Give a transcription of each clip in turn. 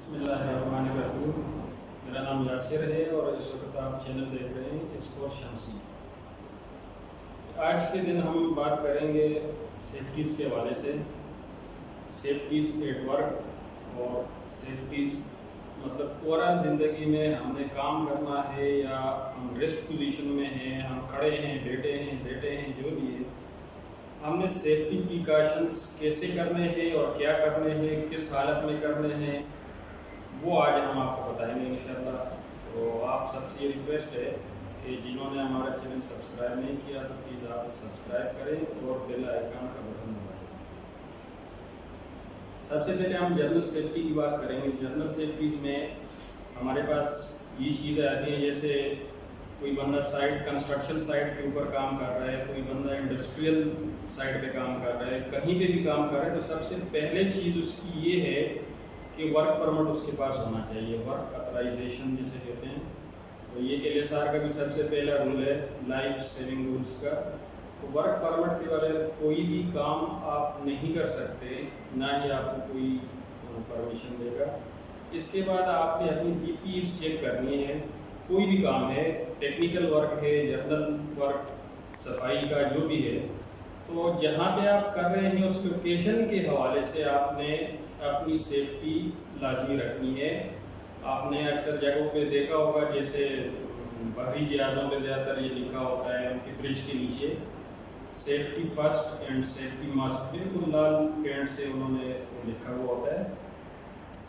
बिस्मिल्लाहिर्रहमानिर्रहीम। मेरा नाम यासिर है और इस वक्त आप चैनल देख रहे हैं स्पोर्ट्स शमसी। आज के दिन हम बात करेंगे सेफ्टीज़ के हवाले से। सेफ्टीज़ एट वर्क और सेफ्टीज़ मतलब ओवरऑल ज़िंदगी में हमने काम करना है या हम रेस्ट पोजीशन में हैं, हम खड़े हैं, बैठे हैं, जो भी है, हमने सेफ्टी प्रिकॉशंस कैसे करने हैं और क्या करने हैं, किस हालत में करने हैं, वो आज हम आपको बताएंगे इंशाअल्लाह। तो आप सबसे ये रिक्वेस्ट है कि जिन्होंने हमारा चैनल सब्सक्राइब नहीं किया तो प्लीज़ आप सब्सक्राइब करें और बेल आइकन का बटन दबाएं। सबसे पहले हम जनरल सेफ्टी की बात करेंगे। जनरल सेफ्टीज़ में हमारे पास ये चीज़ें आती हैं, जैसे कोई बंदा साइट कंस्ट्रक्शन साइट के ऊपर काम कर रहा है, कोई बंदा इंडस्ट्रियल साइट पे काम कर रहा है, कहीं पे भी काम कर रहा है, तो सबसे पहले चीज़ उसकी ये है कि वर्क परमिट उसके पास होना चाहिए, वर्क ऑथराइजेशन जिसे कहते हैं। तो ये LSR का भी सबसे पहला रूल है, लाइफ सेविंग रूल्स का। तो वर्क परमिट के बगैर कोई भी काम आप नहीं कर सकते, ना ही आपको कोई परमिशन देगा। इसके बाद आपने अपनी PPEs चेक करनी है। कोई भी काम है, टेक्निकल वर्क है, जर्नल वर्क, सफाई का जो भी है, तो जहाँ पे आप कर रहे हैं उस लोकेशन के हवाले से आपने अपनी सेफ्टी लाजमी रखनी है। आपने अक्सर जगहों पे देखा होगा, जैसे बाहरी जहाज़ों पे ज़्यादातर ये लिखा होता है उनके ब्रिज के नीचे, safety first and safety must, बिल्कुल लाल पेंट से उन्होंने लिखा हुआ होता है।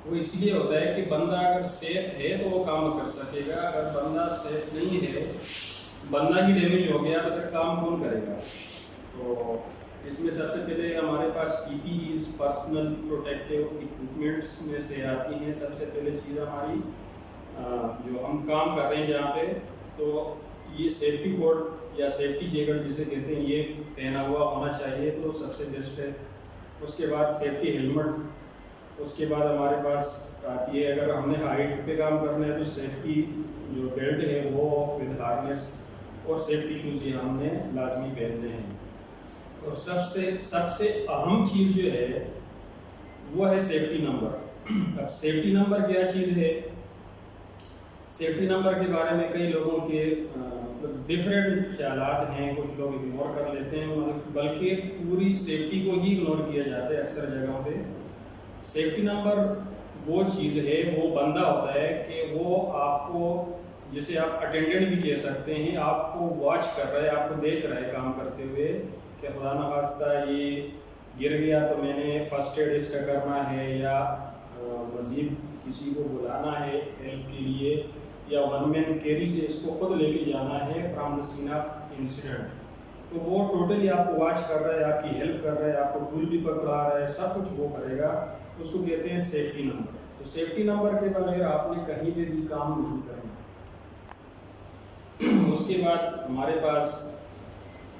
वो इसलिए होता है कि बंदा अगर सेफ है तो वो काम कर सकेगा, अगर बंदा सेफ नहीं है, बंदा ही डैमेज हो गया तो फिर काम कौन करेगा। तो इसमें सबसे पहले हमारे पास PPEs पर्सनल प्रोटेक्टिव इक्विपमेंट्स में से आती हैं। सबसे पहले चीज़ हमारी जो हम काम कर रहे हैं जहाँ पे, तो ये सेफ्टी कोट या सेफ्टी जैकेट जिसे कहते हैं, ये पहना हुआ होना चाहिए, तो सबसे बेस्ट है। उसके बाद सेफ्टी हेलमेट। उसके बाद हमारे पास आती है, अगर हमने हाइट पे काम करना है तो सेफ्टी जो बेल्ट है वो विद हार्नेस, और सेफ्टी शूज़ ये हमने लाजमी पहनने हैं। और सबसे अहम चीज़ जो है वो है सेफ्टी नंबर। अब सेफ्टी नंबर क्या चीज़ है? सेफ्टी नंबर के बारे में कई लोगों के मतलब डिफरेंट ख्यालात हैं। कुछ लोग इग्नोर कर लेते हैं, बल्कि पूरी सेफ्टी को ही इग्नोर किया जाता है अक्सर जगहों पे। सेफ्टी नंबर वो चीज़ है, वो बंदा होता है कि वो आपको, जिसे आप अटेंडेंट भी कह सकते हैं, आपको वॉच कर रहा है, आपको देख रहा है काम करते हुए कि खुदा न खास्ता ये गिर गया तो मैंने फर्स्ट एड इसका करना है, या मज़ीद किसी को बुलाना है हेल्प के लिए, या वन मैन कैरी से इसको खुद लेके जाना है from the scene of incident. तो वो टोटली आपको वॉच कर रहा है, आपकी हेल्प कर रहा है, आपको टूल भी पकड़ा रहा है, सब कुछ वो करेगा। उसको कहते हैं सेफ्टी नंबर। तो सेफ्टी नंबर के बगैर आपने कहीं पे भी काम नहीं करना। उसके बाद हमारे पास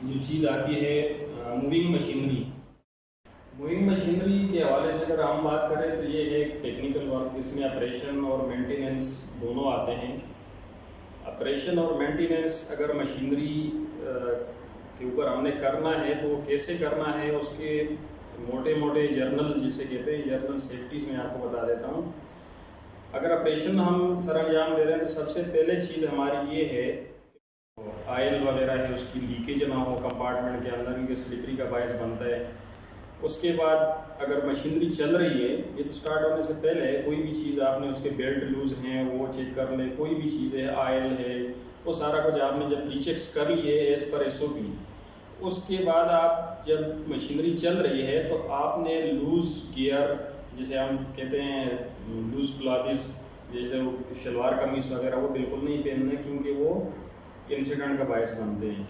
जो चीज़ आती है मूविंग मशीनरी। मूविंग मशीनरी के हवाले से अगर हम बात करें तो ये है टेक्निकल वर्क। इसमें ऑपरेशन और मेंटेनेंस दोनों आते हैं। ऑपरेशन और मेंटेनेंस अगर मशीनरी के ऊपर हमने करना है तो कैसे करना है, उसके मोटे मोटे जर्नल जिसे कहते हैं, जर्नल सेफ्टीज़ में आपको बता देता हूँ। अगर ऑपरेशन हम सर अंजाम दे रहे हैं तो सबसे पहले चीज़ हमारी ये है, ऑयल वगैरह है उसकी लीकेज ना हो कंपार्टमेंट के अंदर, क्योंकि स्लिपरी का बायस बनता है। उसके बाद अगर मशीनरी चल रही है, ये तो स्टार्ट होने से पहले कोई भी चीज़ आपने उसके बेल्ट लूज़ हैं वो चेक कर ले, कोई भी चीज़ है, ऑयल है, वो सारा कुछ आपने जब रीचेक्स कर लिए एज़ पर SOP, उसके बाद आप जब मशीनरी चल रही है तो आपने लूज़ गियर, जैसे हम कहते हैं लूज़ क्लॉथ्स, जैसे शलवार कमीज वगैरह, वो बिल्कुल नहीं पहनने, क्योंकि वो इंसिडेंट का बायस बनते हैं।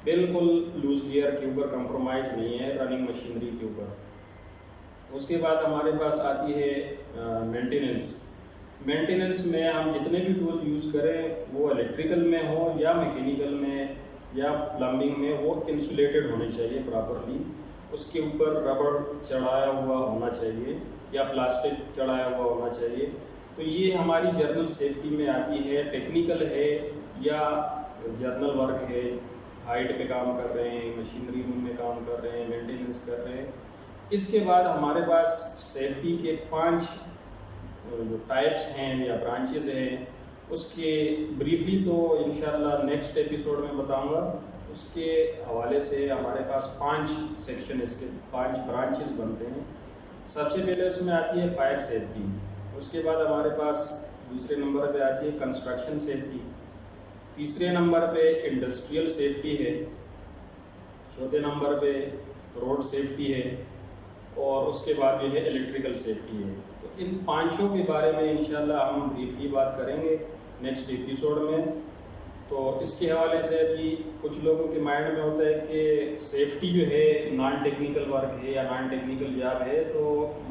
बिल्कुल लूज गियर के ऊपर कंप्रोमाइज़ नहीं है रनिंग मशीनरी के ऊपर। उसके बाद हमारे पास आती है मेंटेनेंस। मेंटेनेंस में हम जितने भी टूल यूज़ करें, वो इलेक्ट्रिकल में हो या मैकेनिकल में या प्लम्बिंग में, वो इंसुलेटेड होने चाहिए प्रॉपरली। उसके ऊपर रबड़ चढ़ाया हुआ होना चाहिए या प्लास्टिक चढ़ाया हुआ होना चाहिए। तो ये हमारी जर्नल सेफ्टी में आती है। टेक्निकल है या जर्नल वर्क है, हाइट पे काम कर रहे हैं, मशीनरी रूम में काम कर रहे हैं, मेंटेनेंस कर रहे हैं, इसके बाद हमारे पास सेफ्टी के 5 जो टाइप्स हैं या ब्रांचेस हैं उसके ब्रीफली तो इंशाल्लाह नेक्स्ट एपिसोड में बताऊंगा। उसके हवाले से हमारे पास 5 सेक्शन, इसके 5 ब्रांचेस बनते हैं। सबसे पहले उसमें आती है फायर सेफ्टी, उसके बाद हमारे पास दूसरे नंबर पे आती है कंस्ट्रक्शन सेफ्टी, तीसरे नंबर पे इंडस्ट्रियल सेफ्टी है, चौथे नंबर पे रोड सेफ्टी है और उसके बाद जो है इलेक्ट्रिकल सेफ्टी है। तो इन पांचों के बारे में इंशाल्लाह हम ब्रीफली बात करेंगे नेक्स्ट एपिसोड में। तो इसके हवाले से अभी कुछ लोगों के माइंड में होता है कि सेफ्टी जो है नॉन टेक्निकल वर्क है या नॉन टेक्निकल जॉब है, तो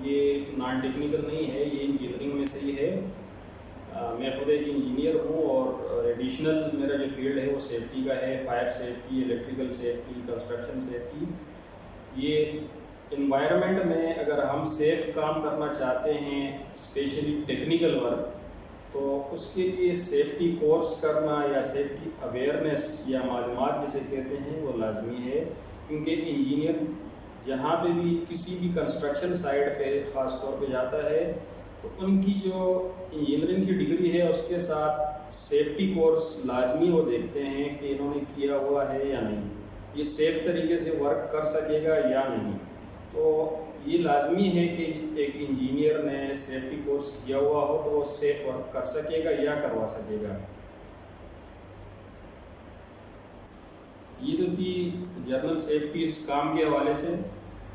ये नॉन टेक्निकल नहीं है, ये इंजीनियरिंग में से ही है। मैं खुद एक इंजीनियर हूँ और एडिशनल मेरा जो फील्ड है वो सेफ्टी का है, fire safety, electrical safety, construction safety. ये इन्वायरमेंट में अगर हम सेफ काम करना चाहते हैं, स्पेशली टेक्निकल वर्क, तो उसके लिए सेफ्टी कोर्स करना या सेफ्टी अवेयरनेस या मालूमात जिसे कहते हैं वो लाजमी है। क्योंकि इंजीनियर जहाँ पे भी किसी भी कंस्ट्रक्शन साइट पे ख़ास तौर पे जाता है तो उनकी जो इंजीनियरिंग की डिग्री है उसके साथ सेफ्टी कोर्स लाजमी वो देखते हैं कि इन्होंने किया हुआ है या नहीं, ये सेफ तरीके से वर्क कर सकेगा या नहीं। तो ये लाजमी है कि एक इंजीनियर ने सेफ्टी कोर्स किया हुआ हो तो वो सेफ वर्क कर सकेगा या करवा सकेगा। ये तो थी जनरल सेफ्टी काम के हवाले से।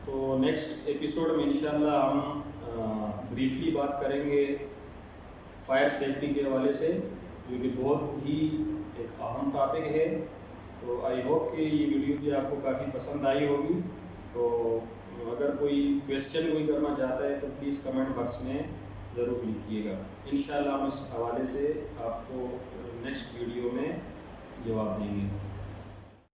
तो नेक्स्ट एपिसोड में इंशाल्लाह हम ब्रीफली बात करेंगे फायर सेफ्टी के हवाले से, जो कि बहुत ही एक अहम टॉपिक है। तो आई होप कि ये वीडियो भी आपको काफ़ी पसंद आई होगी। तो अगर कोई क्वेश्चन कोई करना चाहता है तो प्लीज़ कमेंट बॉक्स में ज़रूर लिखिएगा। इंशाल्लाह हम इस हवाले से आपको नेक्स्ट वीडियो में जवाब देंगे।